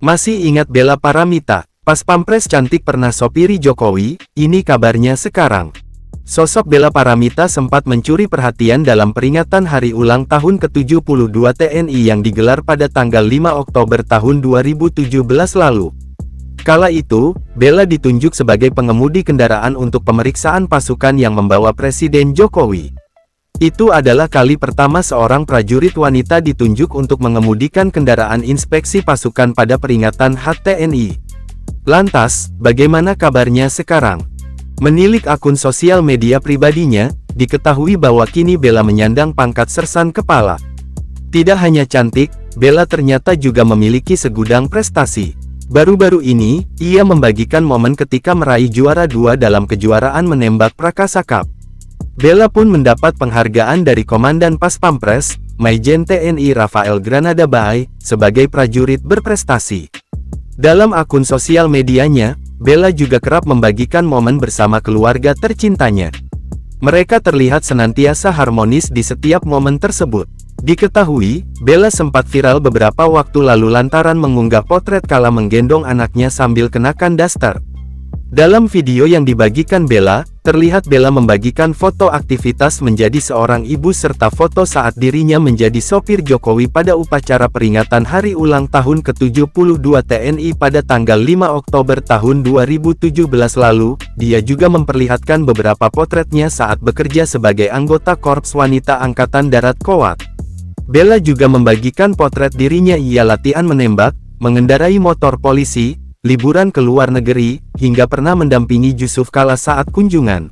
Masih ingat Bella Paramita, pas Pampres cantik pernah sopiri Jokowi? Ini kabarnya sekarang. Sosok Bella Paramita sempat mencuri perhatian dalam peringatan hari ulang tahun ke-72 TNI yang digelar pada tanggal 5 Oktober tahun 2017 lalu. Kala itu, Bella ditunjuk sebagai pengemudi kendaraan untuk pemeriksaan pasukan yang membawa Presiden Jokowi. Itu adalah kali pertama seorang prajurit wanita ditunjuk untuk mengemudikan kendaraan inspeksi pasukan pada peringatan HUT TNI. Lantas, bagaimana kabarnya sekarang? Menilik akun sosial media pribadinya, diketahui bahwa kini Bella menyandang pangkat sersan kepala. Tidak hanya cantik, Bella ternyata juga memiliki segudang prestasi. Baru-baru ini, ia membagikan momen ketika meraih juara 2 dalam kejuaraan menembak Prakasa Cup. Bella pun mendapat penghargaan dari Komandan Pas Pampres, Maijen TNI Rafael Granada Baay, sebagai prajurit berprestasi. Dalam akun sosial medianya, Bella juga kerap membagikan momen bersama keluarga tercintanya. Mereka terlihat senantiasa harmonis di setiap momen tersebut. Diketahui, Bella sempat viral beberapa waktu lalu lantaran mengunggah potret kala menggendong anaknya sambil kenakan daster. Dalam video yang dibagikan Bella, terlihat Bella membagikan foto aktivitas menjadi seorang ibu serta foto saat dirinya menjadi sopir Jokowi pada upacara peringatan Hari Ulang Tahun ke-72 TNI pada tanggal 5 Oktober tahun 2017 lalu. Dia juga memperlihatkan beberapa potretnya saat bekerja sebagai anggota Korps Wanita Angkatan Darat Kowat. Bella juga membagikan potret dirinya ia latihan menembak, mengendarai motor polisi, liburan ke luar negeri, hingga pernah mendampingi Yusuf Kala saat kunjungan